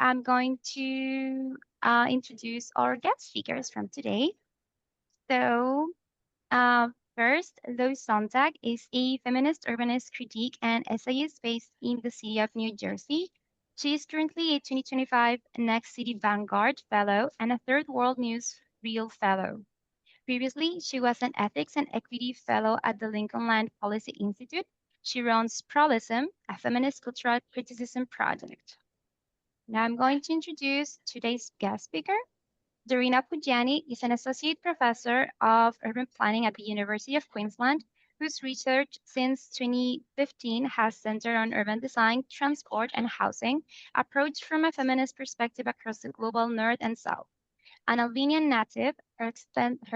I'm going to introduce our guest speakers from today. So, first, Lois Sontag is a feminist urbanist critique and essayist based in the city of New Jersey. She is currently a 2025 Next City Vanguard Fellow and a Third World News Reel Fellow. Previously, she was an Ethics and Equity Fellow at the Lincoln Land Policy Institute. She runs Prolism, a feminist cultural criticism project. Now I'm going to introduce today's guest speaker. Dorina Pojani is an associate professor of urban planning at the University of Queensland, whose research since 2015 has centered on urban design, transport, and housing, approached from a feminist perspective across the global north and south. An Albanian native, her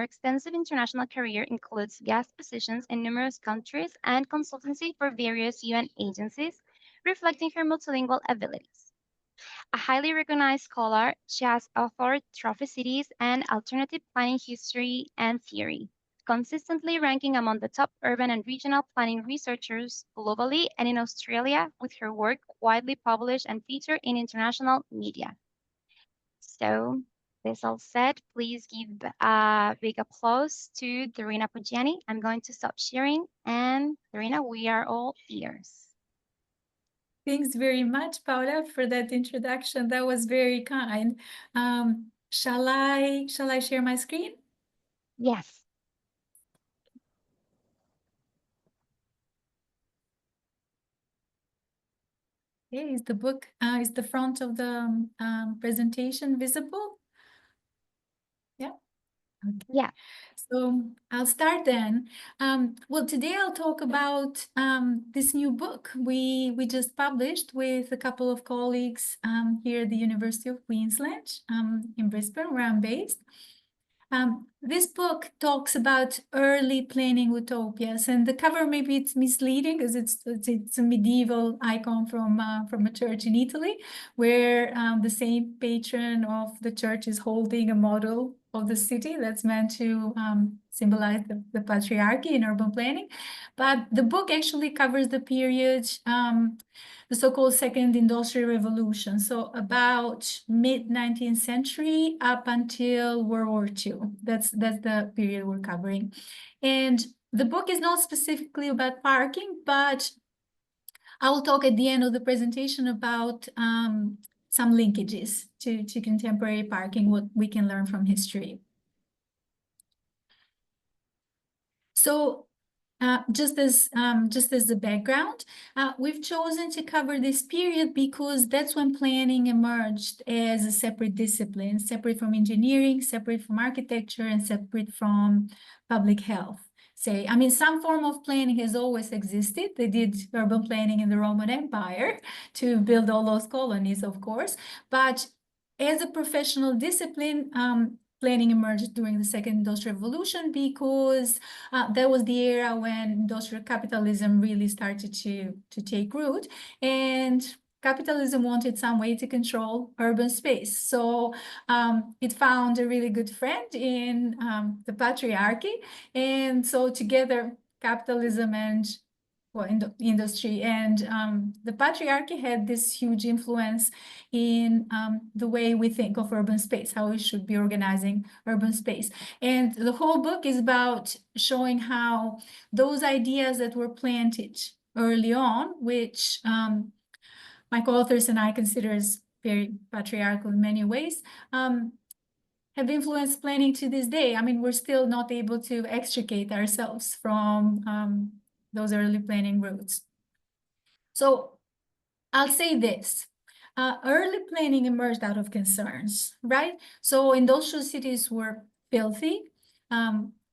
extensive international career includes guest positions in numerous countries and consultancy for various UN agencies, reflecting her multilingual abilities. A highly recognized scholar, she has authored Trophy Cities and Alternative Planning History and Theory, consistently ranking among the top urban and regional planning researchers globally and in Australia, with her work widely published and featured in international media. So, this all said, please give a big applause to Dorina Pojani. I'm going to stop sharing, and Dorina, we are all ears. Thanks very much, Paula, for that introduction. That was very kind. Shall I share my screen? Yes. Okay, is the book, is the front of the presentation visible? Yeah. Okay. Yeah. So I'll start then. Well, today I'll talk about this new book we just published with a couple of colleagues here at the University of Queensland in Brisbane, where I'm based. This book talks about early planning utopias, and the cover maybe it's misleading because it's a medieval icon from a church in Italy, where the same patron of the church is holding a model of the city that's meant to symbolize the patriarchy in urban planning. But the book actually covers the period the so-called Second Industrial Revolution, so about mid-19th century up until World War II. That's the period we're covering. And the book is not specifically about parking, but I will talk at the end of the presentation about some linkages to contemporary parking, what we can learn from history. So just as the background, we've chosen to cover this period because that's when planning emerged as a separate discipline, separate from engineering, separate from architecture, and separate from public health. I mean, some form of planning has always existed. They did urban planning in the Roman Empire to build all those colonies, of course. But as a professional discipline, planning emerged during the Second Industrial Revolution because that was the era when industrial capitalism really started to take root, and capitalism wanted some way to control urban space. So it found a really good friend in the patriarchy, and so together capitalism and in the industry and the patriarchy had this huge influence in the way we think of urban space, how we should be organizing urban space. And the whole book is about showing how those ideas that were planted early on, which my co-authors and I consider as very patriarchal in many ways, have influenced planning to this day. I mean, we're still not able to extricate ourselves from those early planning routes. So I'll say this. Early planning emerged out of concerns, right? So industrial cities were filthy,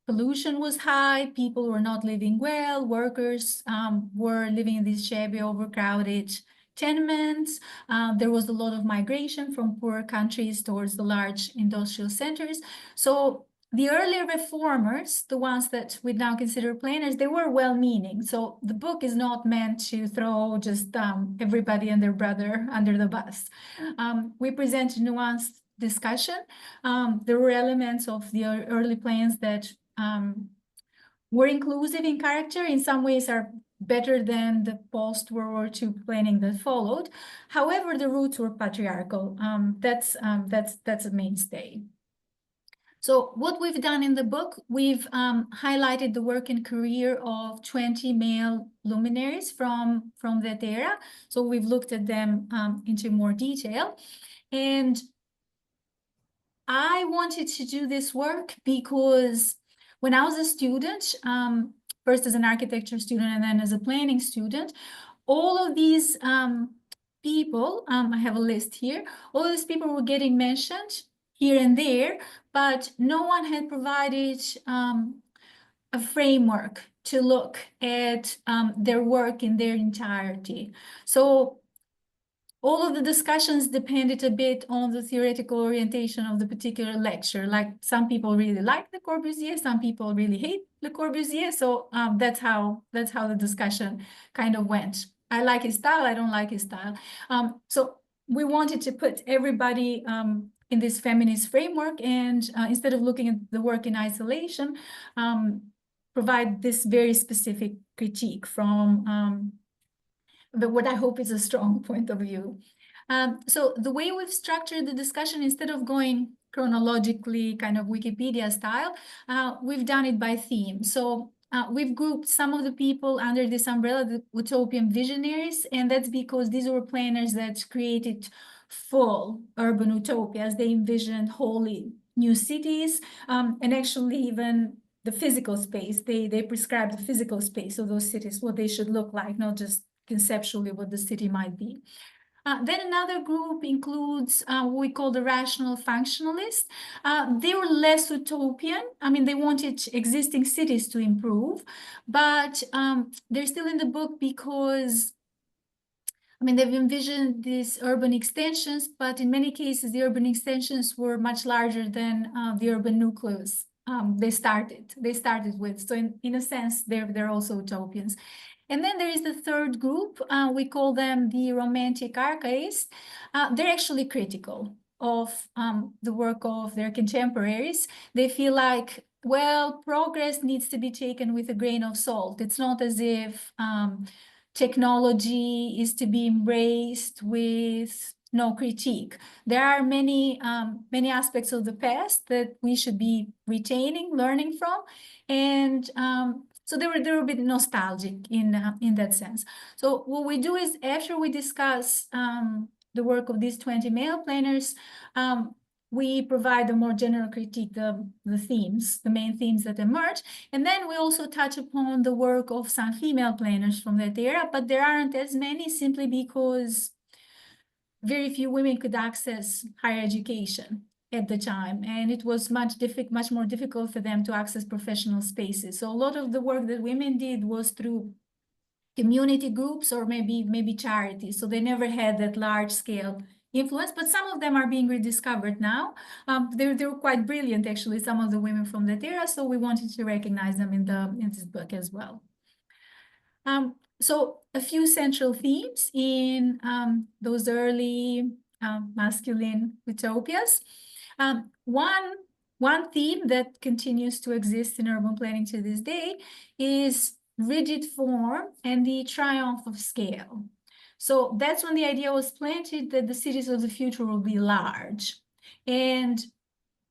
pollution was high, people were not living well, workers were living in these shabby, overcrowded tenements. There was a lot of migration from poorer countries towards the large industrial centers. So the earlier reformers, the ones that we now consider planners, they were well-meaning. So the book is not meant to throw just everybody and their brother under the bus. We present a nuanced discussion. There were elements of the early plans that were inclusive in character. In some ways are better than the post-World War II planning that followed. However, the roots were patriarchal. That's a mainstay. So what we've done in the book, we've highlighted the work and career of 20 male luminaries from that era. So we've looked at them into more detail. And I wanted to do this work because when I was a student, first as an architecture student and then as a planning student, all of these people, I have a list here, all these people were getting mentioned here and there, but no one had provided a framework to look at their work in their entirety. So all of the discussions depended a bit on the theoretical orientation of the particular lecture. Like some people really like Le Corbusier, some people really hate Le Corbusier. So that's how the discussion kind of went. I like his style, I don't like his style. So we wanted to put everybody in this feminist framework, and instead of looking at the work in isolation, provide this very specific critique from what I hope is a strong point of view. So the way we've structured the discussion, instead of going chronologically, kind of Wikipedia style, we've done it by theme. So we've grouped some of the people under this umbrella, the utopian visionaries, and that's because these were planners that created full urban utopias. They envisioned wholly new cities, and actually even the physical space. They prescribed the physical space of those cities, what they should look like, not just conceptually what the city might be. Then another group includes what we call the rational functionalists. They were less utopian. I mean, they wanted existing cities to improve, but they're still in the book because, I mean, they've envisioned these urban extensions, but in many cases, the urban extensions were much larger than the urban nucleus they started with. So in a sense, they're also utopians. And then there is the third group. We call them the romantic archaists. They're actually critical of the work of their contemporaries. They feel like, well, progress needs to be taken with a grain of salt. It's not as if technology is to be embraced with no critique. There are many aspects of the past that we should be retaining, learning from, and so they were a bit nostalgic in that sense. So what we do is, after we discuss the work of these 20 male planners, we provide a more general critique, the themes, the main themes that emerge. And then we also touch upon the work of some female planners from that era, but there aren't as many simply because very few women could access higher education at the time, and it was much more difficult for them to access professional spaces. So a lot of the work that women did was through community groups or maybe charities. So they never had that large scale influence, but some of them are being rediscovered now. They were quite brilliant, actually, some of the women from that era. So we wanted to recognize them in this book as well. So a few central themes in those early masculine utopias. One theme that continues to exist in urban planning to this day is rigid form and the triumph of scale. So that's when the idea was planted that the cities of the future will be large. And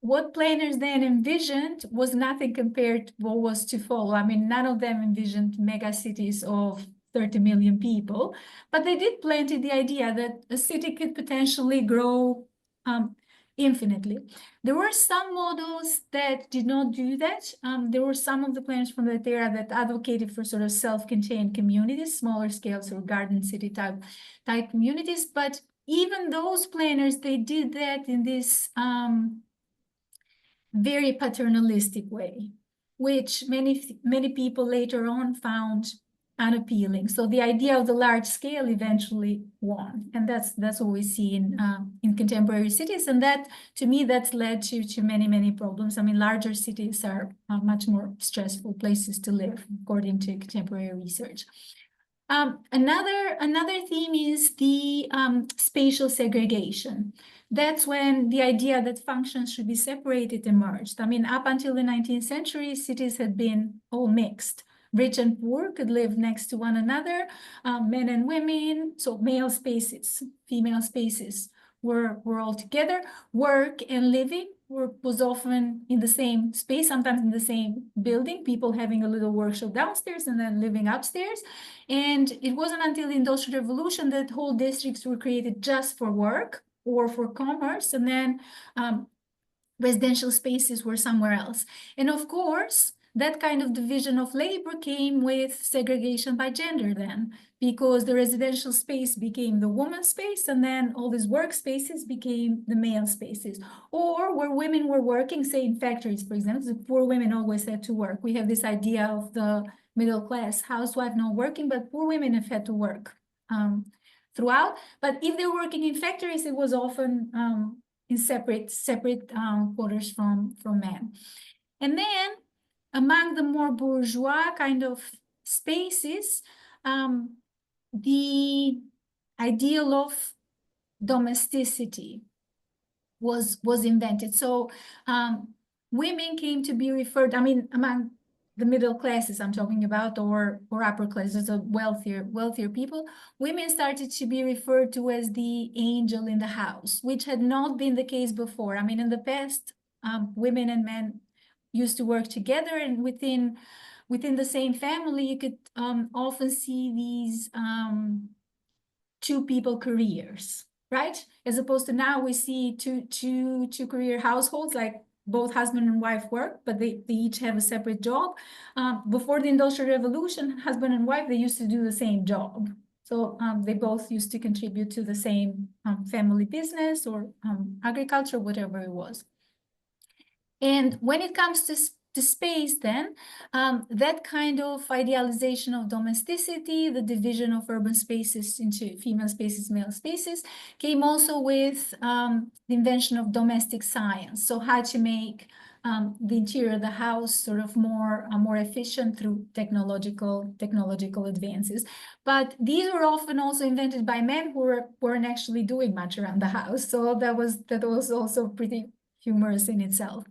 what planners then envisioned was nothing compared to what was to follow. I mean, none of them envisioned mega cities of 30 million people, but they did plant the idea that a city could potentially grow infinitely. There were some models that did not do that. There were some of the planners from that era that advocated for sort of self-contained communities, smaller scales or garden city type communities. But even those planners, they did that in this very paternalistic way, which many people later on found unappealing. So the idea of the large scale eventually won, and that's what we see in contemporary cities. And that, to me, that's led to many problems. I mean, larger cities are much more stressful places to live, according to contemporary research. Another theme is the spatial segregation. That's when the idea that functions should be separated emerged. I mean, up until the 19th century, cities had been all mixed. rich and poor could live next to one another, men and women, so male spaces, female spaces were all together. Work and living was often in the same space, sometimes in the same building, people having a little workshop downstairs and then living upstairs. And it wasn't until the Industrial Revolution that whole districts were created just for work or for commerce, and then residential spaces were somewhere else. And of course, that kind of division of labor came with segregation by gender then, because the residential space became the woman's space, and then all these workspaces became the male spaces. Or where women were working, say in factories, for example, the poor women always had to work. We have this idea of the middle class housewife not working, but poor women have had to work throughout. But if they're working in factories, it was often in separate quarters from men. And then among the more bourgeois kind of spaces, the ideal of domesticity was invented. So women came to be referred, I mean, among the middle classes I'm talking about, or upper classes, of wealthier people, women started to be referred to as the angel in the house, which had not been the case before. I mean, in the past, women and men used to work together, and within the same family, you could often see these two people careers, right? As opposed to now we see two career households, like both husband and wife work, but they each have a separate job. Before the Industrial Revolution, husband and wife, they used to do the same job. So they both used to contribute to the same family business or agriculture, whatever it was. And when it comes to space, then that kind of idealization of domesticity, the division of urban spaces into female spaces, male spaces, came also with the invention of domestic science. So how to make the interior of the house sort of more efficient through technological advances. But these were often also invented by men who weren't actually doing much around the house. So that was also pretty humorous in itself.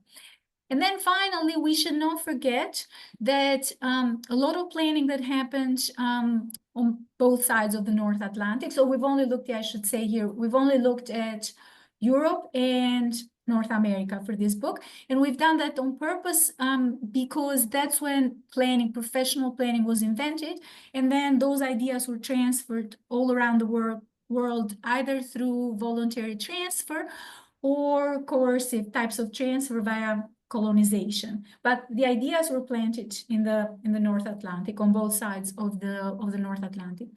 And then finally, we should not forget that a lot of planning that happened on both sides of the North Atlantic. So we've only looked, I should say here, we've only looked at Europe and North America for this book. And we've done that on purpose because that's when professional planning was invented. And then those ideas were transferred all around the world, either through voluntary transfer or coercive types of transfer via colonization. But the ideas were planted in the North Atlantic, on both sides of the North Atlantic.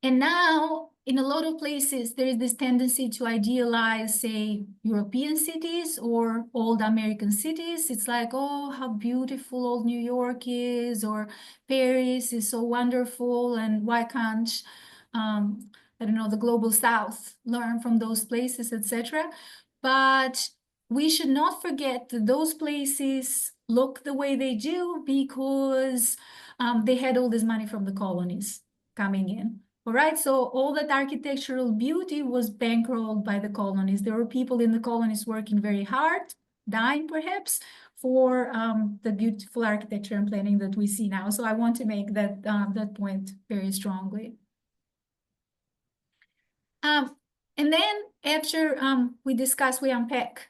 And now, in a lot of places, there is this tendency to idealize, say, European cities or old American cities. It's like, oh, how beautiful old New York is, or Paris is so wonderful, and why can't I don't know, the global South learn from those places, etc. But we should not forget that those places look the way they do because they had all this money from the colonies coming in. All right, so all that architectural beauty was bankrolled by the colonies. There were people in the colonies working very hard, dying perhaps, for the beautiful architecture and planning that we see now. So I want to make that point very strongly. And then after we unpack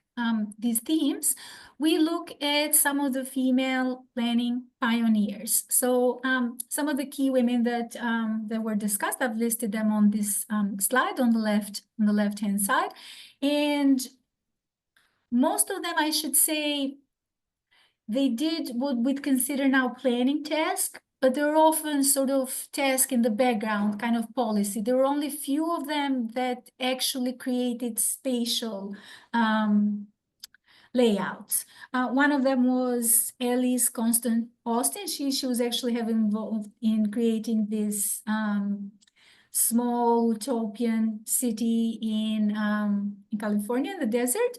these themes, we look at some of the female planning pioneers. So some of the key women that were discussed, I've listed them on this slide on the left-hand side. And most of them, I should say, they did what we'd consider now planning tasks, but they're often sort of tasks in the background, kind of policy. There were only few of them that actually created spatial layouts. One of them was Alice Constant Austin. She was actually heavily involved in creating this small utopian city in California, in the desert.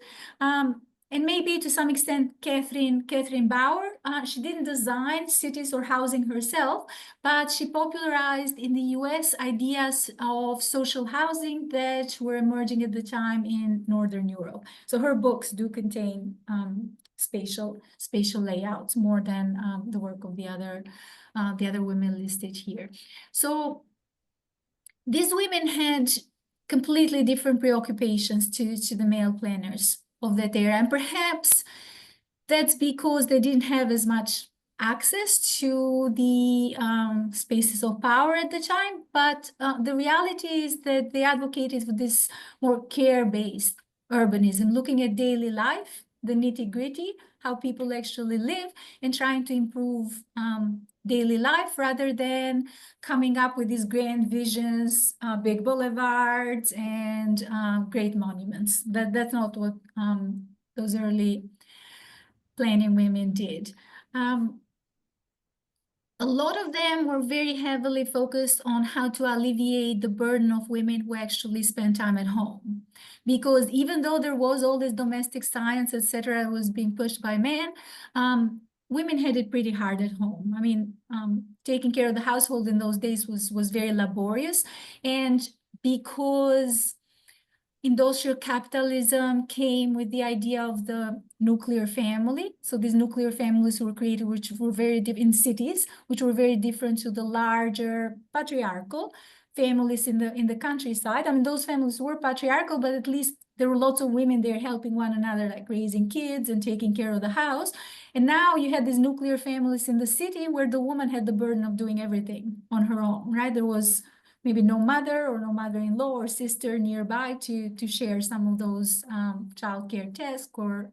And maybe to some extent, Catherine Bauer. She didn't design cities or housing herself, but she popularized in the US ideas of social housing that were emerging at the time in Northern Europe. So her books do contain spatial layouts more than the work of the other women listed here. So these women had completely different preoccupations to the male planners of that era, and perhaps that's because they didn't have as much access to the spaces of power at the time. But the reality is that they advocated for this more care-based urbanism, looking at daily life, the nitty-gritty, how people actually live, and trying to improve daily life rather than coming up with these grand visions, big boulevards, and great monuments. That's not what those early planning women did. A lot of them were very heavily focused on how to alleviate the burden of women who actually spend time at home. Because even though there was all this domestic science, etc., was being pushed by men, women had it pretty hard at home. I mean, taking care of the household in those days was very laborious. And because industrial capitalism came with the idea of the nuclear family. So these nuclear families were created, which were very in cities, which were very different to the larger patriarchal families in the countryside. I mean, those families were patriarchal, but at least there were lots of women there helping one another, like raising kids and taking care of the house. And now you had these nuclear families in the city where the woman had the burden of doing everything on her own, right? There was maybe no mother or no mother-in-law or sister nearby to share some of those childcare tasks or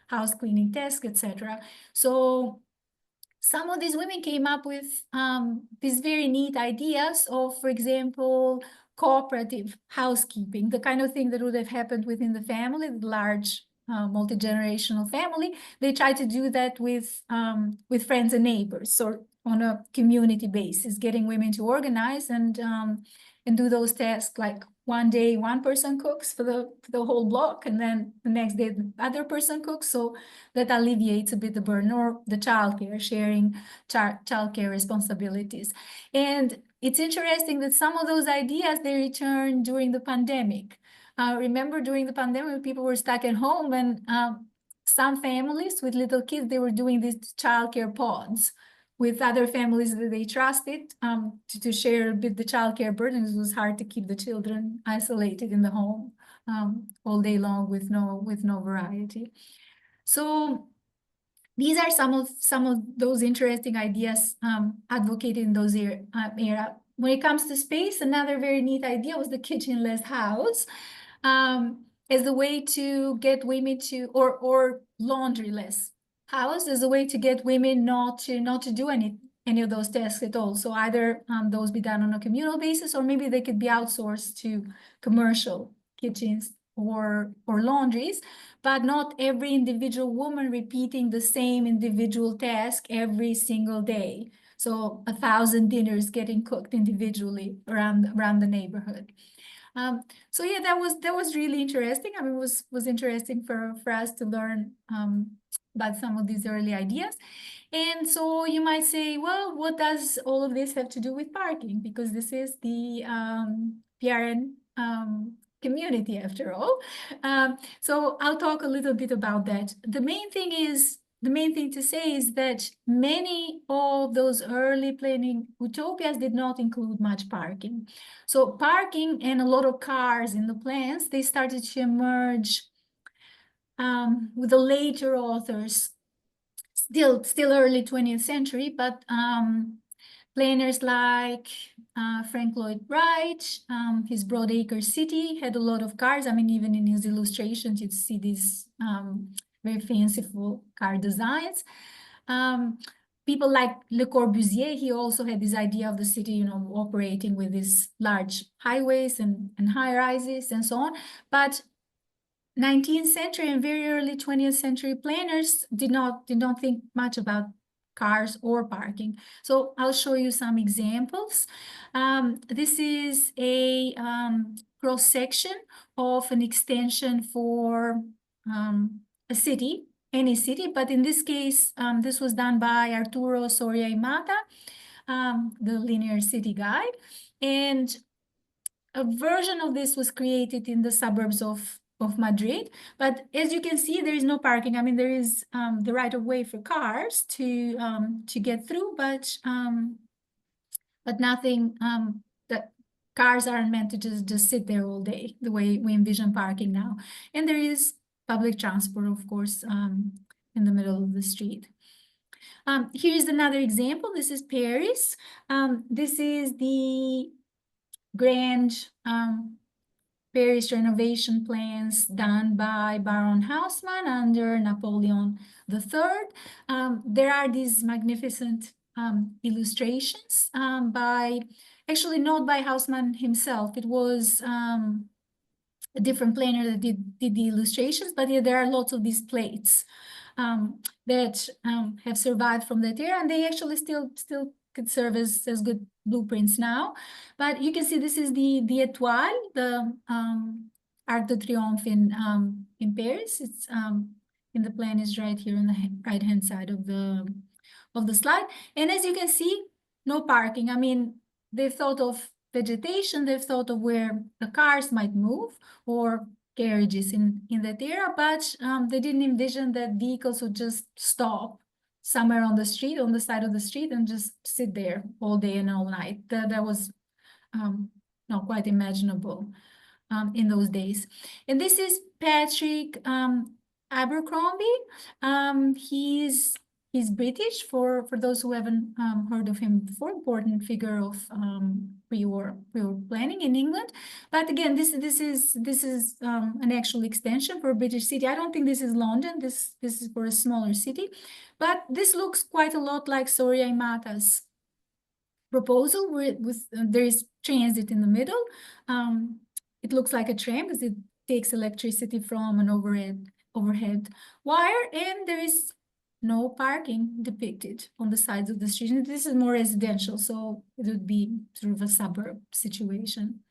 house cleaning tasks, etc. So some of these women came up with these very neat ideas of, for example, cooperative housekeeping, the kind of thing that would have happened within the family, the large multi-generational family. They tried to do that with friends and neighbors, so on a community basis, getting women to organize and do those tasks. Like one day, one person cooks for the whole block, and then the next day, the other person cooks. So that alleviates a bit the burden, or the childcare, sharing childcare responsibilities. And it's interesting that some of those ideas, they returned during the pandemic. Remember, during the pandemic, people were stuck at home, and some families with little kids, they were doing these childcare pods with other families that they trusted to share a bit the childcare burden. It was hard to keep the children isolated in the home all day long with no variety. So these are some of those interesting ideas advocated in those era. When it comes to space, another very neat idea was the kitchenless house as a way to get women to, or laundryless house as a way to get women not to do any of those tasks at all. So either those be done on a communal basis, or maybe they could be outsourced to commercial kitchens or laundries, but not every individual woman repeating the same individual task every single day. So 1,000 dinners getting cooked individually around the neighborhood. So yeah, that was really interesting. I mean, it was interesting for us to learn about some of these early ideas. And so you might say, well, what does all of this have to do with parking? Because this is the PRN community after all. So I'll talk a little bit about that. The main thing to say is that many of those early planning utopias did not include much parking. So parking and a lot of cars in the plans, they started to emerge with the later authors, still early 20th century, but planners like Frank Lloyd Wright, his Broadacre City had a lot of cars. I mean, even in his illustrations, you'd see these very fanciful car designs. People like Le Corbusier, he also had this idea of the city, operating with these large highways and high rises and so on. But 19th century and very early 20th century planners did not think much about cars or parking. So I'll show you some examples. This is a cross-section of an extension for a city, any city, but in this case, this was done by Arturo Soria y Mata, the linear city guy. And a version of this was created in the suburbs of Madrid. But as you can see, there is no parking. I mean, there is the right of way for cars to get through, but nothing that cars aren't meant to just sit there all day, the way we envision parking now. And there is public transport, of course, in the middle of the street. Here's another example. This is Paris. This is the grand Paris renovation plans done by Baron Haussmann under Napoleon III. There are these magnificent illustrations by, actually not by Haussmann himself. It was a different planner that did the illustrations, but yeah, there are lots of these plates that have survived from that era, and they actually still could serve as good blueprints now. But you can see this is the Étoile, the Arc de Triomphe in Paris. It's in the plan is right here on the right hand side of the slide. And as you can see, no parking. I mean, they've thought of vegetation, they've thought of where the cars might move or carriages in that era, but they didn't envision that vehicles would just stop somewhere on the street, on the side of the street, and just sit there all day and all night. That was not quite imaginable in those days. And this is Patrick Abercrombie. He's British, for those who haven't heard of him before, important figure of pre-war planning in England. But again, this is an actual extension for a British city. I don't think this is London. This is for a smaller city, but this looks quite a lot like Soria Mata's proposal, where there is transit in the middle. It looks like a tram because it takes electricity from an overhead wire, and there is no parking depicted on the sides of the street. And this is more residential, so it would be sort of a suburb situation.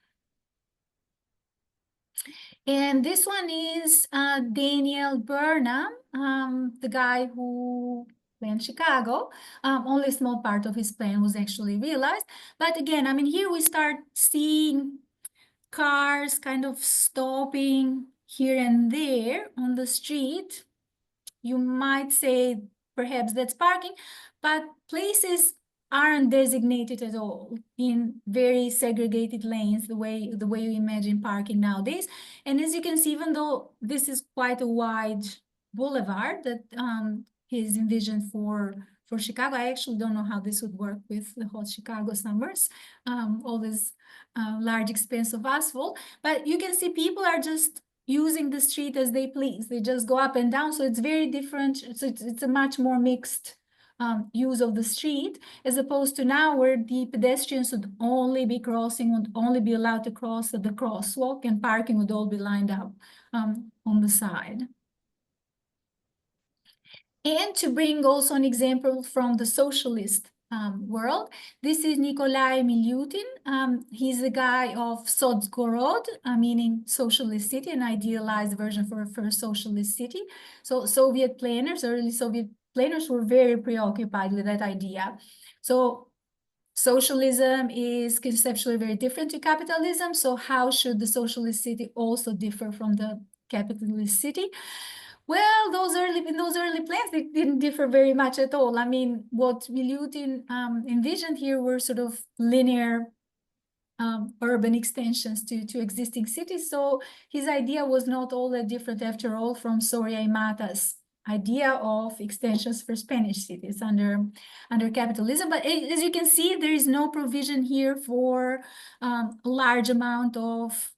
And this one is Daniel Burnham, the guy who planned Chicago. Only a small part of his plan was actually realized. But again, I mean, here we start seeing cars kind of stopping here and there on the street. You might say perhaps that's parking, but places aren't designated at all in very segregated lanes, the way you imagine parking nowadays. And as you can see, even though this is quite a wide boulevard that is envisioned for Chicago, I actually don't know how this would work with the hot Chicago summers, all this large expanse of asphalt. But you can see people are just using the street as they please. They just go up and down. So it's very different. So it's a much more mixed use of the street, as opposed to now where the pedestrians would only be crossing, would only be allowed to cross at the crosswalk, and parking would all be lined up on the side. And to bring also an example from the socialist world, this is Nikolai Milutin. He's a guy of Sotsgorod, meaning socialist city, an idealized version for a socialist city. So Soviet planners, early Soviet planners, were very preoccupied with that idea. So socialism is conceptually very different to capitalism. So how should the socialist city also differ from the capitalist city? Well, in those early plans, they didn't differ very much at all. I mean, what Milutin envisioned here were sort of linear urban extensions to existing cities. So his idea was not all that different, after all, from Soria y Mata's idea of extensions for Spanish cities under capitalism. But as you can see, there is no provision here for a large amount of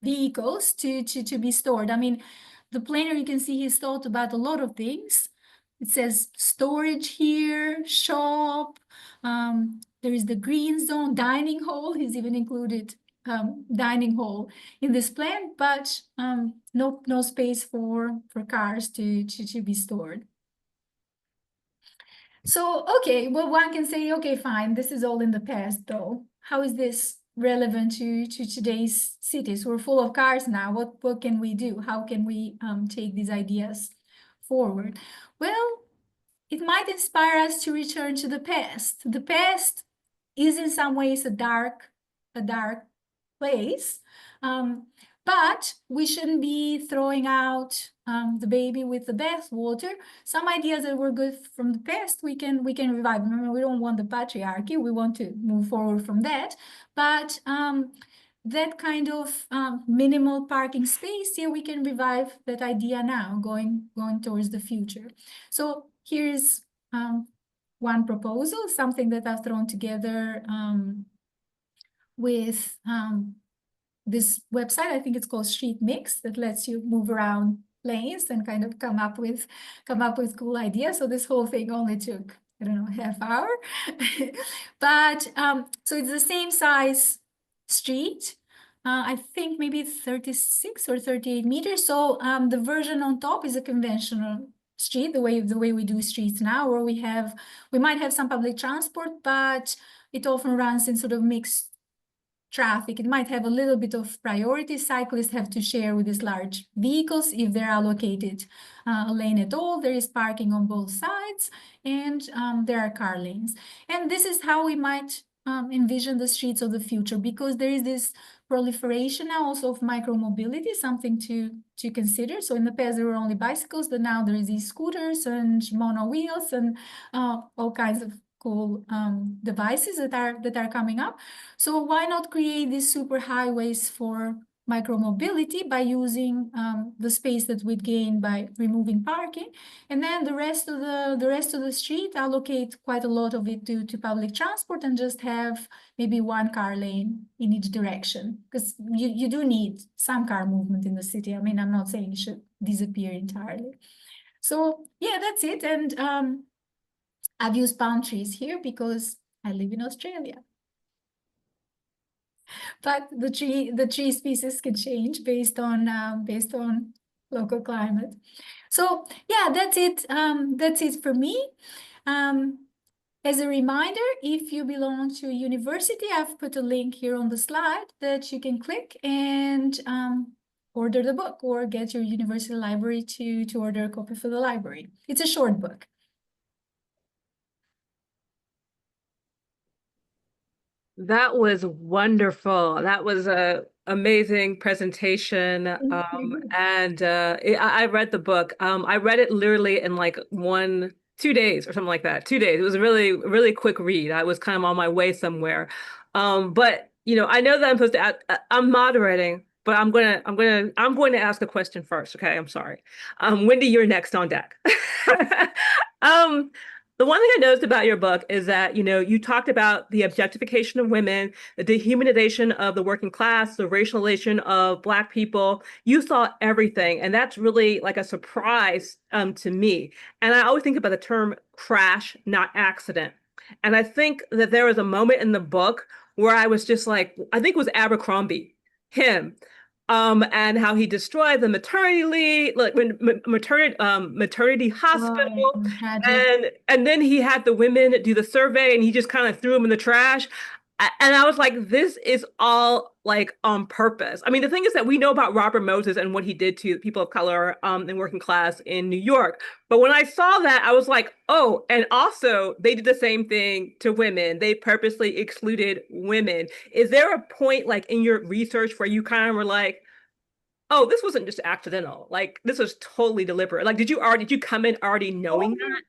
vehicles to be stored. I mean, the planner, you can see he's thought about a lot of things. It says storage here, shop, there is the green zone, dining hall. He's even included dining hall in this plan, but no space for cars to be stored. So, okay, well, one can say, okay, fine, this is all in the past, though. How is this relevant to today's cities? We're full of cars now. What can we do? How can we take these ideas forward? Well, it might inspire us to return to the past. The past is in some ways a dark place. But we shouldn't be throwing out the baby with the bathwater. Some ideas that were good from the past, we can revive. Remember, we don't want the patriarchy. We want to move forward from that. But that kind of minimal parking space, here we can revive that idea now, going towards the future. So here's one proposal, something that I've thrown together with this website. I think it's called Street Mix, that lets you move around lanes and kind of come up with cool ideas. So this whole thing only took, I don't know, half hour. But so it's the same size street. I think maybe 36 or 38 meters. So the version on top is a conventional street, the way we do streets now, where we might have some public transport, but it often runs in sort of mixed traffic. It might have a little bit of priority. Cyclists have to share with these large vehicles if they're allocated a lane at all. There is parking on both sides, and there are car lanes. And this is how we might envision the streets of the future, because there is this proliferation now also of micromobility, something to consider. So in the past there were only bicycles, but now there is these scooters and mono wheels and all kinds of cool devices that are coming up. So why not create these super highways for micromobility by using the space that we'd gain by removing parking, and then the rest of the street allocate quite a lot of it to public transport, and just have maybe one car lane in each direction, because you do need some car movement in the city. I mean, I'm not saying it should disappear entirely. So yeah, that's it. And I've used palm trees here because I live in Australia. But the tree species can change based on local climate. So yeah, that's it. That's it for me. As a reminder, if you belong to a university, I've put a link here on the slide that you can click and order the book, or get your university library to order a copy for the library. It's a short book. That was wonderful. That was a amazing presentation. And I read the book. I read it literally in like 2 days or something like that. 2 days. It was a really quick read. I was kind of on my way somewhere. But I know that I'm supposed to I'm moderating, but I'm going to ask a question first. Okay. I'm sorry. Wendy, you're next on deck. The one thing I noticed about your book is that, you talked about the objectification of women, the dehumanization of the working class, the racialization of Black people. You saw everything. And that's really like a surprise to me. And I always think about the term crash, not accident. And I think that there was a moment in the book where I was just like, I think it was Abercrombie, him. And how he destroyed the maternity leave, like maternity hospital, and then he had the women do the survey, and he just kind of threw them in the trash. And I was like, this is all like on purpose. I mean, the thing is that we know about Robert Moses and what he did to people of color and working class in New York. But when I saw that, I was like, oh, and also they did the same thing to women. They purposely excluded women. Is there a point like in your research where you kind of were like, oh, this wasn't just accidental. Like this was totally deliberate. Like, did you come in already knowing that?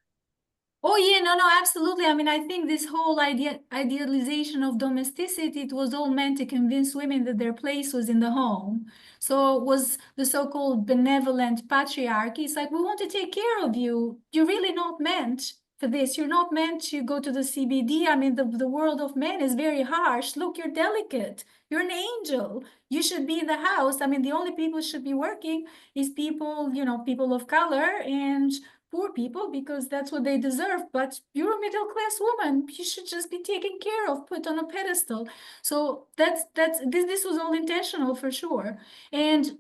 Oh yeah, no, absolutely. I mean, I think this whole idealization of domesticity, it was all meant to convince women that their place was in the home. So it was the so-called benevolent patriarchy. It's like, we want to take care of you. You're really not meant for this. You're not meant to go to the CBD. I mean, the world of men is very harsh. Look, you're delicate. You're an angel. You should be in the house. I mean, the only people who should be working is people, people of color and poor people, because that's what they deserve. But you're a middle-class woman. You should just be taken care of, put on a pedestal. So this was all intentional for sure. And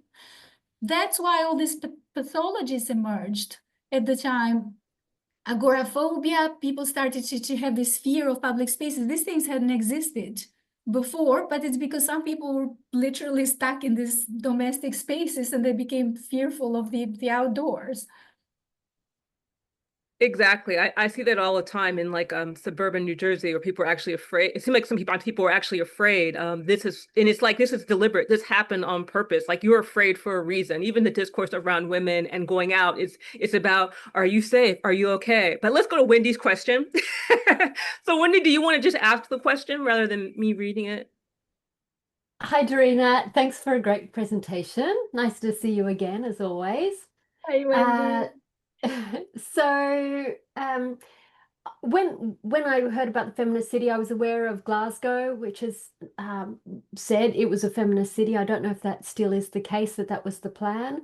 that's why all these pathologies emerged at the time. Agoraphobia, people started to have this fear of public spaces. These things hadn't existed before, but it's because some people were literally stuck in these domestic spaces and they became fearful of the outdoors. Exactly. I see that all the time in like suburban New Jersey where people are actually afraid. It seems like some people are actually afraid. This is and it's like this is deliberate. This happened on purpose. Like you're afraid for a reason. Even the discourse around women and going out it's about, are you safe? Are you okay? But let's go to Wendy's question. So Wendy, do you want to just ask the question rather than me reading it? Hi, Dorina. Thanks for a great presentation. Nice to see you again, as always. Hi, Wendy. So, when I heard about the feminist city, I was aware of Glasgow, which has said it was a feminist city. I don't know if that still is the case, that was the plan.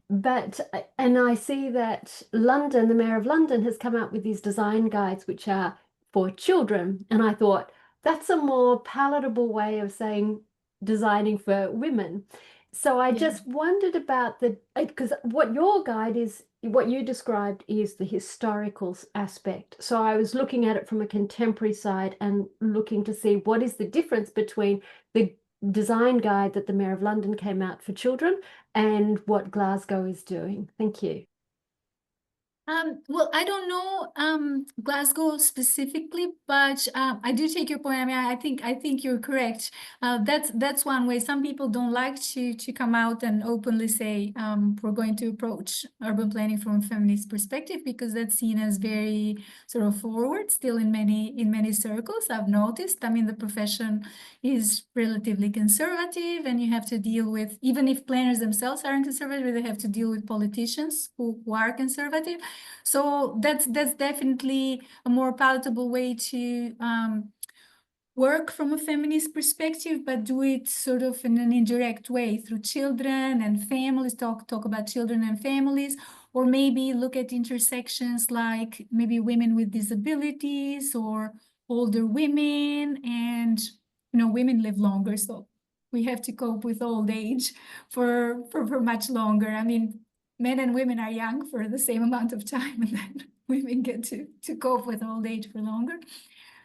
But, and I see that London, the Mayor of London, has come out with these design guides, which are for children. And I thought that's a more palatable way of saying designing for women. So I just wondered about because what your guide is, what you described is the historical aspect. So I was looking at it from a contemporary side and looking to see what is the difference between the design guide that the Mayor of London came out for children and what Glasgow is doing. Thank you. Well, I don't know Glasgow specifically, but I do take your point. I mean, I think you're correct. That's one way. Some people don't like to come out and openly say we're going to approach urban planning from a feminist perspective, because that's seen as very sort of forward still in many circles. I've noticed. I mean, the profession is relatively conservative, and you have to deal with, even if planners themselves aren't conservative, they have to deal with politicians who are conservative. So that's definitely a more palatable way to work from a feminist perspective, but do it sort of in an indirect way through children and families, talk about children and families, or maybe look at intersections like maybe women with disabilities or older women. And women live longer, so we have to cope with old age for much longer. I mean, men and women are young for the same amount of time, and then women get to cope with old age for longer.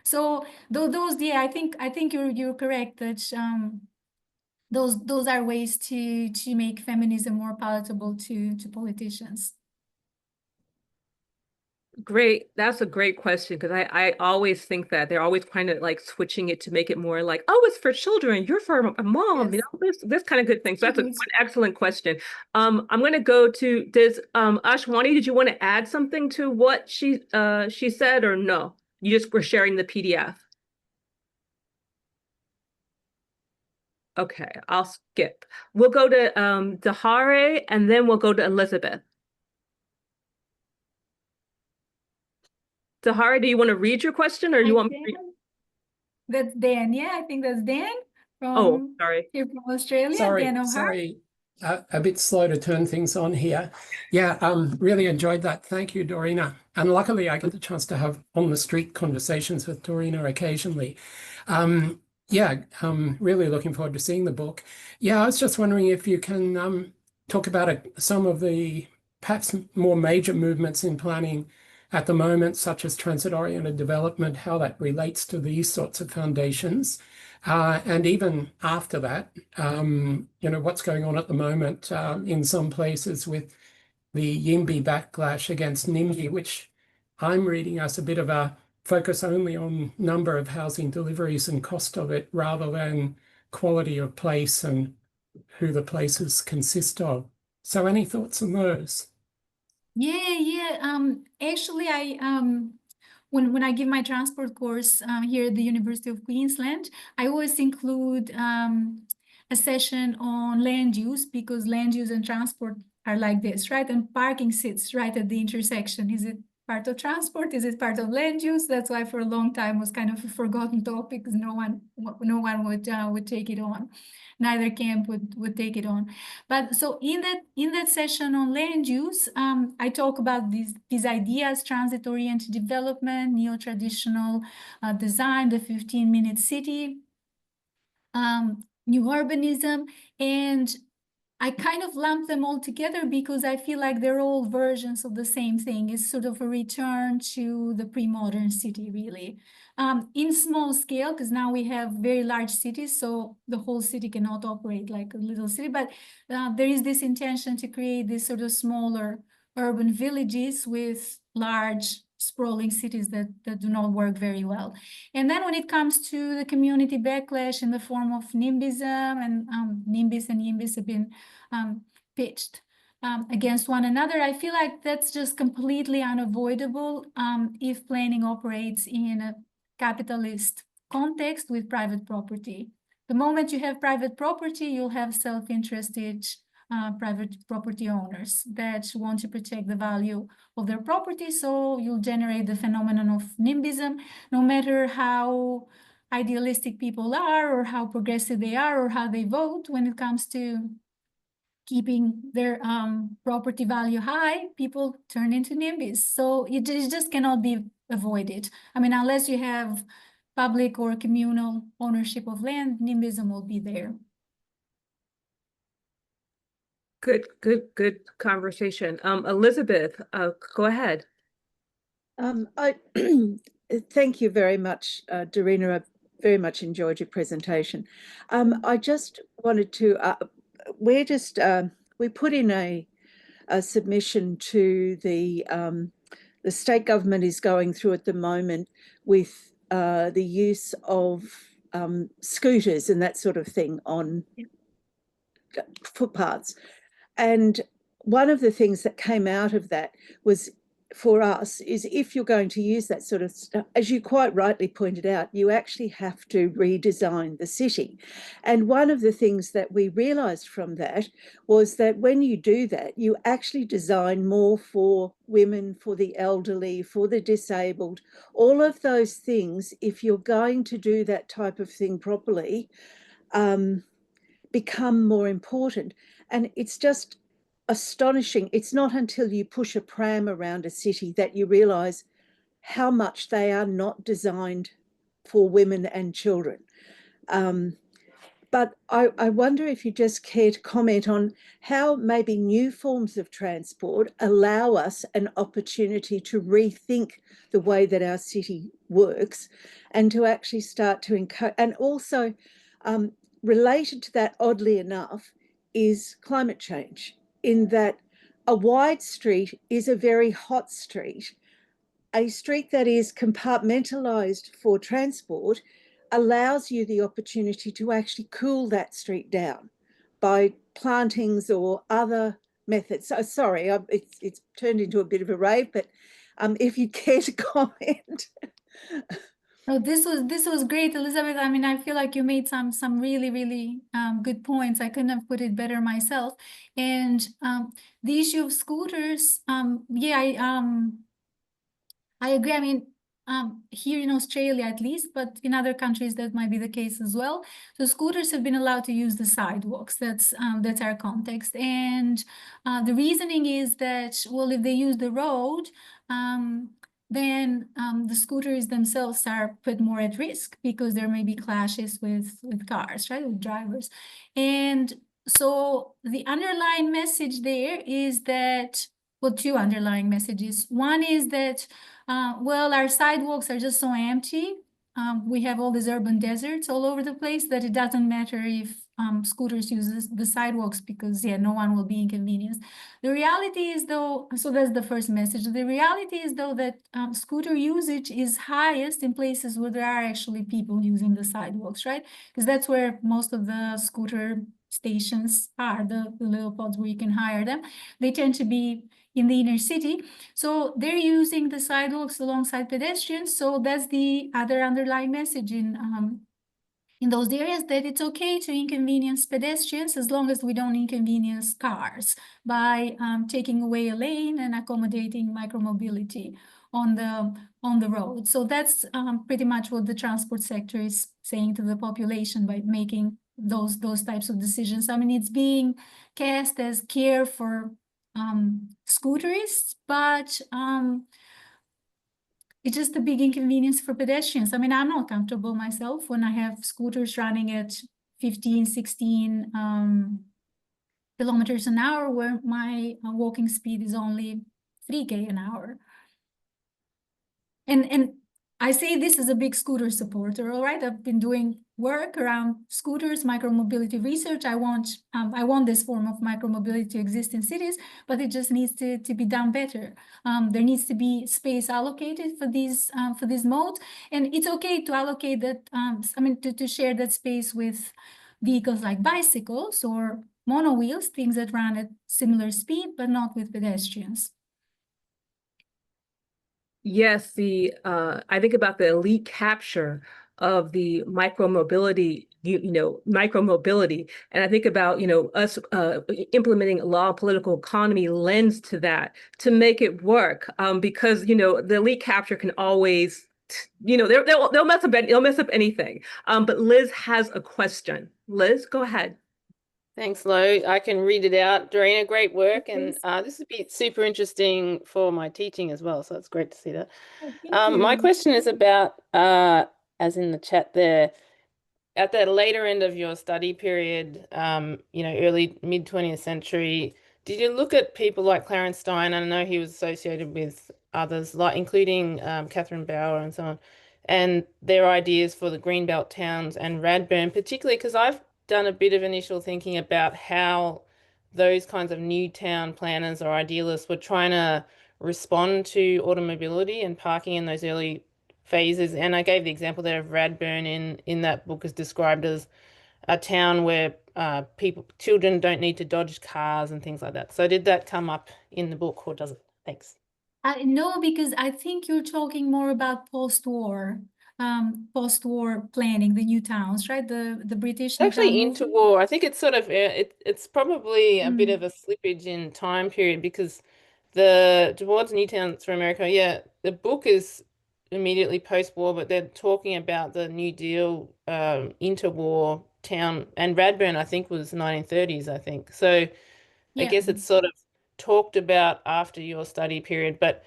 So those, yeah, I think you're correct that those are ways to make feminism more palatable to politicians. Great. That's a great question, because I always think that they're always kind of like switching it to make it more like, oh, it's for children. You're for a mom, Yes. this kind of good thing. So that's an excellent question. I'm going to go to, Ashwani, did you want to add something to what she said, or no? You just were sharing the PDF. Okay, I'll skip. We'll go to Dahare, and then we'll go to Elizabeth. Dahare, do you want to read your question, or you want me to read? That's Dan. Yeah, I think that's Dan from sorry. Here from Australia. Sorry. A bit slow to turn things on here. Yeah, really enjoyed that. Thank you, Dorina. And luckily, I get the chance to have on-the-street conversations with Dorina occasionally. Really looking forward to seeing the book. Yeah, I was just wondering if you can talk about some of the perhaps more major movements in planning at the moment, such as transit-oriented development, how that relates to these sorts of foundations. And even after that, what's going on at the moment in some places with the YIMBY backlash against NIMBY, which I'm reading as a bit of a focus only on number of housing deliveries and cost of it, rather than quality of place and who the places consist of. So any thoughts on those? Actually, when I give my transport course here at the University of Queensland, I always include a session on land use, because land use and transport are like this, right? And parking sits right at the intersection. Is it part of transport? Is it part of land use? That's why for a long time was kind of a forgotten topic, because no one would take it on. Neither camp would take it on. But so in that session on land use, I talk about these ideas: transit-oriented development, neo-traditional design, the 15-minute city, new urbanism, and I kind of lump them all together because I feel like they're all versions of the same thing. It's sort of a return to the pre-modern city, really. In small scale, because now we have very large cities, so the whole city cannot operate like a little city, but there is this intention to create this sort of smaller urban villages with large sprawling cities that do not work very well. And then when it comes to the community backlash in the form of NIMBYism, and NIMBYs and YIMBYs have been pitched against one another, I feel like that's just completely unavoidable if planning operates in a capitalist context with private property. The moment you have private property, you'll have self-interested private property owners that want to protect the value of their property. So you'll generate the phenomenon of NIMBYism, no matter how idealistic people are or how progressive they are or how they vote when it comes to keeping their property value high, people turn into NIMBYs. So it just cannot be avoided. I mean, unless you have public or communal ownership of land, NIMBYism will be there. Good conversation. Elizabeth, go ahead. I thank you very much, Dorina. I very much enjoyed your presentation. I just wanted to, we put in a submission to the state government is going through at the moment with the use of scooters and that sort of thing on footpaths. And one of the things that came out of that was, for us, is if you're going to use that sort of stuff, as you quite rightly pointed out, you actually have to redesign the city. And one of the things that we realised from that was that when you do that, you actually design more for women, for the elderly, for the disabled, all of those things. If you're going to do that type of thing properly, become more important. And it's just astonishing. It's not until you push a pram around a city that you realise how much they are not designed for women and children. But I wonder if you just care to comment on how maybe new forms of transport allow us an opportunity to rethink the way that our city works and to actually start to encourage. And also related to that, oddly enough, is climate change, in that a wide street is a very hot street. A street that is compartmentalised for transport allows you the opportunity to actually cool that street down by plantings or other methods. So sorry, it's turned into a bit of a rave, but if you care to comment. Oh, this was great, Elizabeth. I mean, I feel like you made some really good points. I couldn't have put it better myself. And the issue of scooters, yeah, I agree. I mean, here in Australia at least, but in other countries that might be the case as well. So scooters have been allowed to use the sidewalks. That's our context. And the reasoning is that, well, if they use the road, then the scooters themselves are put more at risk because there may be clashes with cars, right, with drivers. And so the underlying message there is that, well, two underlying messages. One is that, well, our sidewalks are just so empty. We have all these urban deserts all over the place that it doesn't matter if scooters use the sidewalks because, yeah, no one will be inconvenienced. The reality is, though, so that's the first message. The reality is, though, that scooter usage is highest in places where there are actually people using the sidewalks, right? Because that's where most of the scooter stations are, the little pods where you can hire them. They tend to be in the inner city. So they're using the sidewalks alongside pedestrians. So that's the other underlying message in those areas, that it's okay to inconvenience pedestrians as long as we don't inconvenience cars by taking away a lane and accommodating micromobility on the road. So that's pretty much what the transport sector is saying to the population by making those types of decisions. I mean, it's being cast as care for scooterists, but it's just a big inconvenience for pedestrians. I mean, I'm not comfortable myself when I have scooters running at 15, 16 kilometers an hour, where my walking speed is only 3K an hour. And I say this as a big scooter supporter, all right? I've been doing work around scooters, micromobility research. I want this form of micromobility to exist in cities, but it just needs to be done better. There needs to be space allocated for these modes, and it's okay to allocate that. To share that space with vehicles like bicycles or monowheels, things that run at similar speed, but not with pedestrians. Yes, I think about the elite capture of the micromobility, micromobility, and I think about us implementing a law and political economy lens to that to make it work, because the elite capture can always, they'll mess up anything. But Liz has a question. Liz, go ahead. Thanks, Lo. I can read it out. Dorina, great work. Please. And this would be super interesting for my teaching as well. So it's great to see that. Oh, thank My you. question is about, as in the chat there, at the later end of your study period, early mid 20th century, did you look at people like Clarence Stein? I know he was associated with others, like including Catherine Bauer and so on, and their ideas for the Greenbelt towns and Radburn, particularly because I've done a bit of initial thinking about how those kinds of new town planners or idealists were trying to respond to automobility and parking in those early phases. And I gave the example there of Radburn in that book is described as a town where children don't need to dodge cars and things like that. So did that come up in the book, or does it? Thanks. No, because I think you're talking more about post-war planning, the new towns, right? The British new Actually town movement. interwar. I think it's sort of it's probably a bit of a slippage in time period because towards New Towns for America, yeah, the book is immediately post-war, but they're talking about the New Deal interwar town, and Radburn I think was 1930s, I think. So I guess it's sort of talked about after your study period, but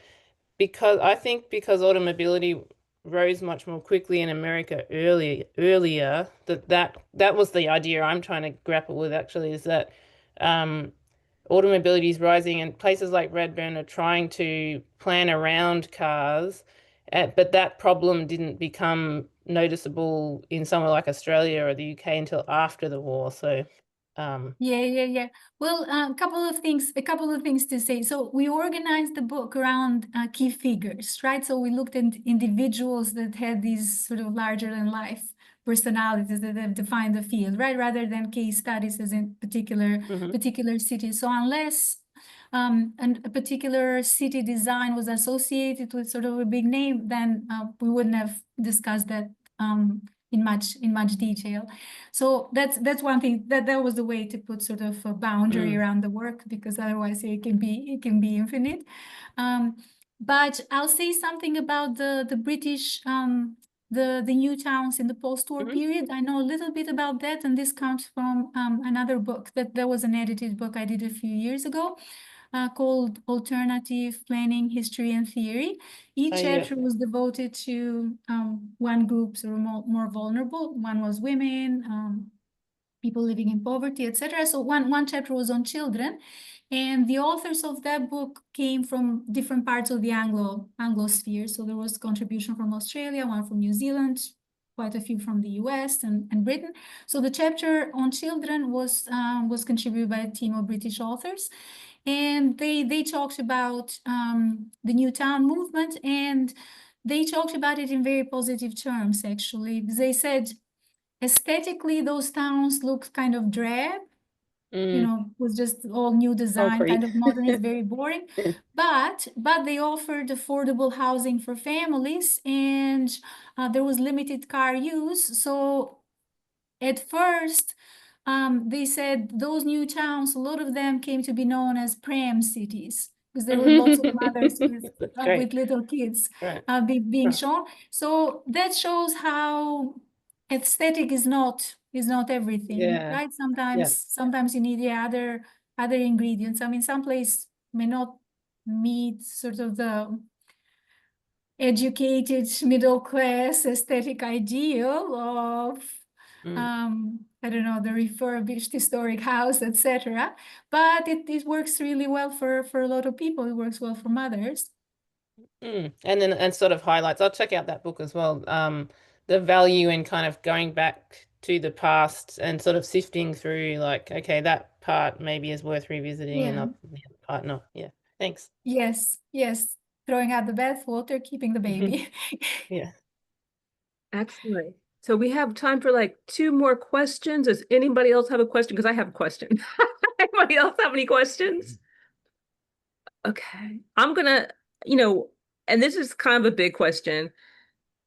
because automobility rose much more quickly in America earlier, that was the idea I'm trying to grapple with actually, is that automobility is rising and places like Radburn are trying to plan around cars, but that problem didn't become noticeable in somewhere like Australia or the UK until after the war. So Yeah. Well, a couple of things to say. So we organized the book around key figures, right? So we looked at individuals that had these sort of larger than life personalities that have defined the field, right? Rather than case studies as in particular cities. So unless a particular city design was associated with sort of a big name, then we wouldn't have discussed that in much detail. So that's one thing, that was the way to put sort of a boundary around the work, because otherwise it can be infinite. But I'll say something about the British the new towns in the post-war period. I know a little bit about that, and this comes from another book that was an edited book I did a few years ago, called Alternative Planning, History and Theory. Each chapter was devoted to one group, sort of more vulnerable. One was women, people living in poverty, etc. So one chapter was on children, and the authors of that book came from different parts of the Anglosphere. So there was contribution from Australia, one from New Zealand, quite a few from the US and Britain. So the chapter on children was contributed by a team of British authors. And they talked about the new town movement, and they talked about it in very positive terms, actually. They said aesthetically, those towns looked kind of drab, was just all new design, kind of modernist, very boring. But they offered affordable housing for families, and there was limited car use. So at first, they said those new towns, a lot of them came to be known as pram cities, because there were lots of mothers with little kids being shown. So that shows how aesthetic is not everything, right? Sometimes you need other ingredients. I mean, some place may not meet sort of the educated middle class aesthetic ideal of I don't know, the refurbished historic house, etc. But it works really well for a lot of people. It works well for mothers. And sort of highlights. I'll check out that book as well. the value in kind of going back to the past and sort of sifting through, like, okay, that part maybe is worth revisiting and Yeah. not the other part not. Yeah, thanks. Yes, yes. Throwing out the bathwater, keeping the baby. Yeah. Excellent. So we have time for like 2 more questions. Does anybody else have a question? Because I have a question. Anybody else have any questions? Okay. I'm gonna, and this is kind of a big question.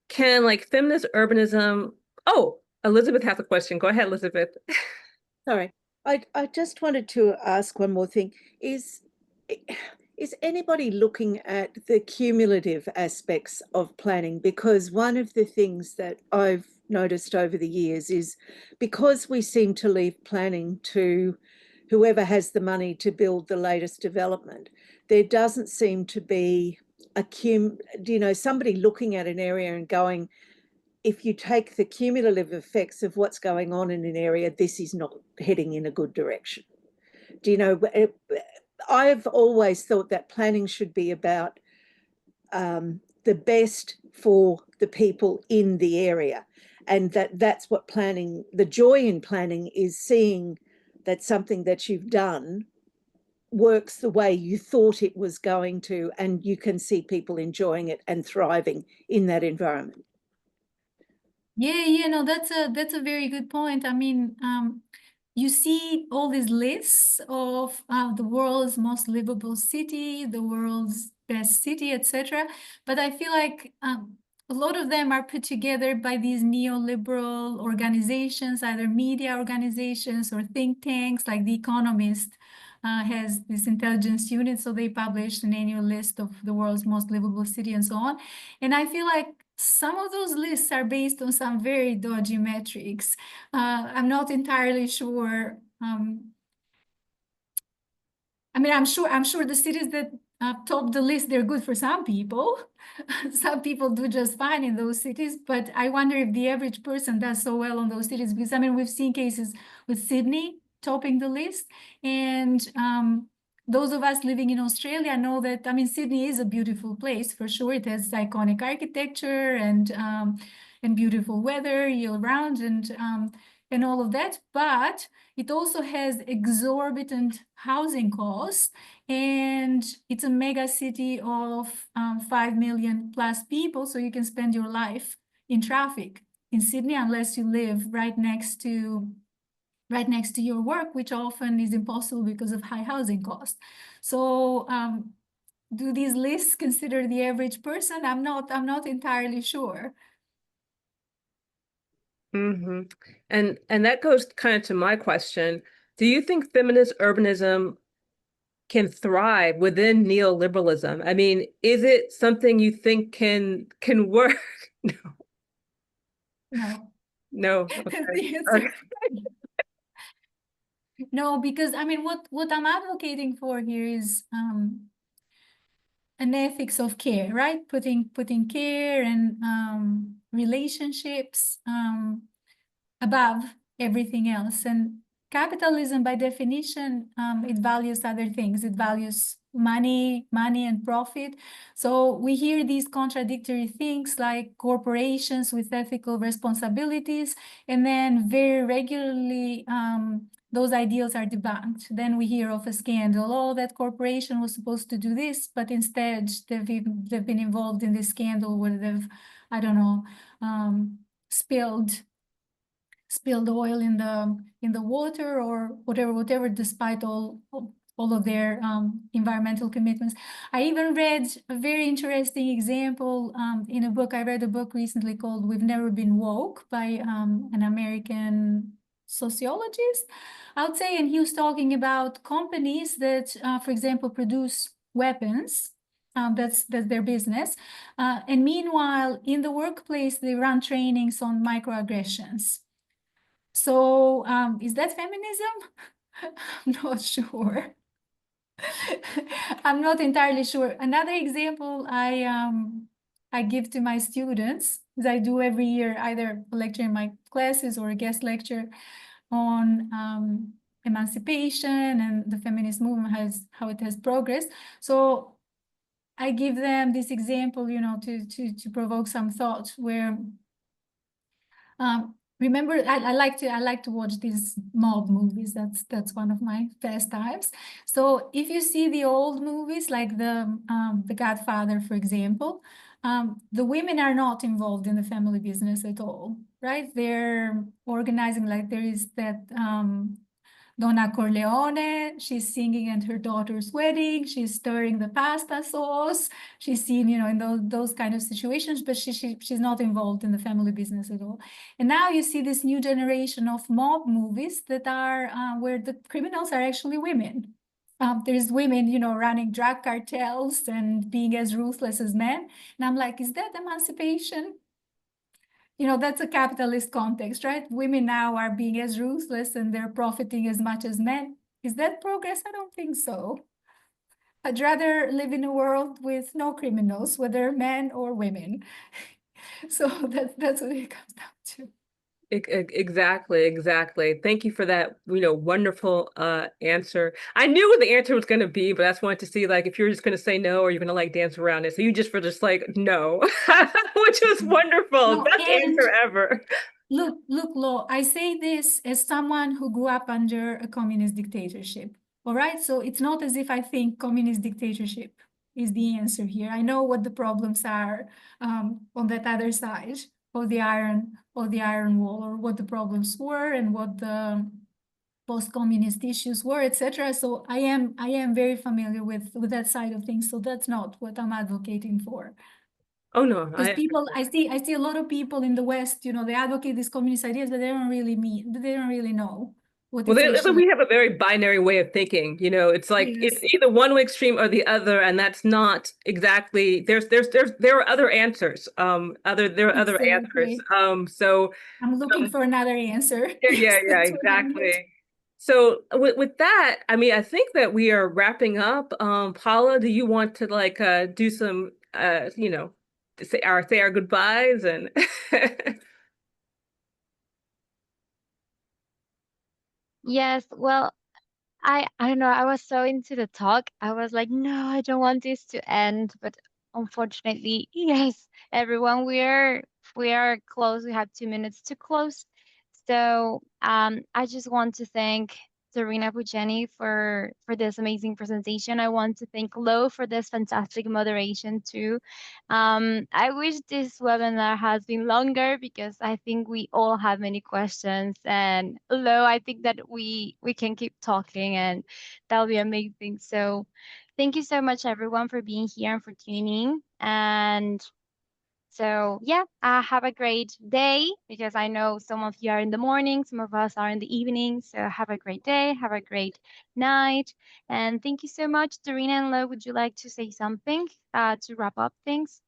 Can like feminist urbanism, oh, Elizabeth has a question. Go ahead, Elizabeth. Sorry, I just wanted to ask one more thing. Is anybody looking at the cumulative aspects of planning? Because one of the things that I've noticed over the years is because we seem to leave planning to whoever has the money to build the latest development, there doesn't seem to be somebody looking at an area and going, if you take the cumulative effects of what's going on in an area, this is not heading in a good direction. I've always thought that planning should be about the best for the people in the area, and that's what planning, the joy in planning is seeing that something that you've done works the way you thought it was going to, and you can see people enjoying it and thriving in that environment. Yeah, no, that's a very good point. I mean, you see all these lists of the world's most livable city, the world's best city, etc. But I feel like a lot of them are put together by these neoliberal organizations, either media organizations or think tanks, like The Economist has this intelligence unit, so they publish an annual list of the world's most livable city and so on. And I feel like some of those lists are based on some very dodgy metrics. I'm not entirely sure. I mean, I'm sure the cities that top the list, they're good for some people. Some people do just fine in those cities, but I wonder if the average person does so well on those cities, because I mean, we've seen cases with Sydney topping the list, and those of us living in Australia know that, I mean, Sydney is a beautiful place for sure. It has iconic architecture and beautiful weather year round, and all of that, but it also has exorbitant housing costs, and it's a mega city of 5 million plus people, so you can spend your life in traffic in Sydney unless you live right next to your work, which often is impossible because of high housing costs. So do these lists consider the average person? I'm not entirely sure. Mm-hmm. And that goes kind of to my question. Do you think feminist urbanism can thrive within neoliberalism? I mean, is it something you think can work? No. No. No. That's Okay. the answer. Okay. No, because I mean, what I'm advocating for here is an ethics of care, right? Putting care and relationships above everything else. And capitalism, by definition, it values other things. It values money and profit. So we hear these contradictory things like corporations with ethical responsibilities, and then very regularly those ideals are debunked. Then we hear of a scandal. Oh, that corporation was supposed to do this, but instead they've been involved in this scandal where they've, I don't know, spilled oil in the water or whatever, despite all of their environmental commitments. I even read a very interesting example in a book. I read a book recently called "We've Never Been Woke" by an American sociologist, I would say, and he was talking about companies that, for example, produce weapons. That's their business. And meanwhile, in the workplace, they run trainings on microaggressions. So is that feminism? I'm not sure. I'm not entirely sure. Another example I give to my students, as I do every year, either a lecture in my classes or a guest lecture on emancipation and the feminist movement, how it has progressed. So I give them this example, to provoke some thought, where Remember, I like to watch these mob movies. That's one of my pastimes. So if you see the old movies like the Godfather, for example, the women are not involved in the family business at all, right? They're organizing, like there is that Donna Corleone, she's singing at her daughter's wedding, she's stirring the pasta sauce, she's seen, you know, in those kind of situations, but she's not involved in the family business at all. And now you see this new generation of mob movies that are where the criminals are actually women. There's women, you know, running drug cartels and being as ruthless as men. And I'm like, is that emancipation? You know, that's a capitalist context, right? Women now are being as ruthless and they're profiting as much as men. Is that progress? I don't think so. I'd rather live in a world with no criminals, whether men or women. So that's what it comes down to. Exactly. Thank you for that, wonderful answer. I knew what the answer was going to be, but I just wanted to see like if you were just going to say no or you're going to like dance around it. So you just were just like no, which was wonderful. No, Best answer ever. Look, Lo, I say this as someone who grew up under a communist dictatorship. All right, so it's not as if I think communist dictatorship is the answer here. I know what the problems are on that other side of the iron wall, or what the problems were and what the post-communist issues were, etc. So I am very familiar with that side of things. So that's not what I'm advocating for. Oh no, Because I see a lot of people in the West, you know, they advocate these communist ideas, but they don't really know what well, it's actually. we have a very binary way of thinking. You know, it's like Yes. it's either one extreme or the other, and that's not exactly. There are other answers. There are other answers. Exactly. So I'm looking for another answer. Yeah, Yes, that's what I meant. exactly. So with that, I mean, I think that we are wrapping up. Paula, do you want to like do some say our goodbyes and Yes, well, I don't know, I was so into the talk. I was like, no, I don't want this to end, but unfortunately, yes, everyone, we are close. We have 2 minutes to close. So I just want to thank Dorina Pojani for this amazing presentation. I want to thank Lo for this fantastic moderation too. I wish this webinar has been longer because I think we all have many questions. And Lo, I think that we can keep talking and that'll be amazing. So thank you so much everyone for being here and for tuning. And so yeah, have a great day because I know some of you are in the morning, some of us are in the evening. So have a great day, have a great night. And thank you so much. Dorina and Lo, would you like to say something to wrap up things?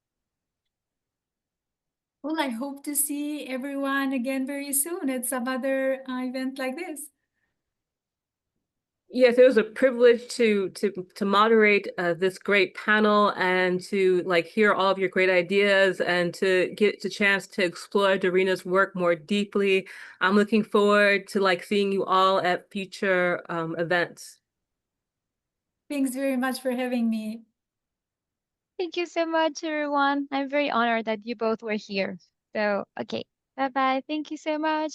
Well, I hope to see everyone again very soon at some other event like this. Yes, it was a privilege to moderate this great panel and to like hear all of your great ideas and to get the chance to explore Dorina's work more deeply. I'm looking forward to like seeing you all at future events. Thanks very much for having me. Thank you so much, everyone. I'm very honored that you both were here. So, okay, bye-bye. Thank you so much.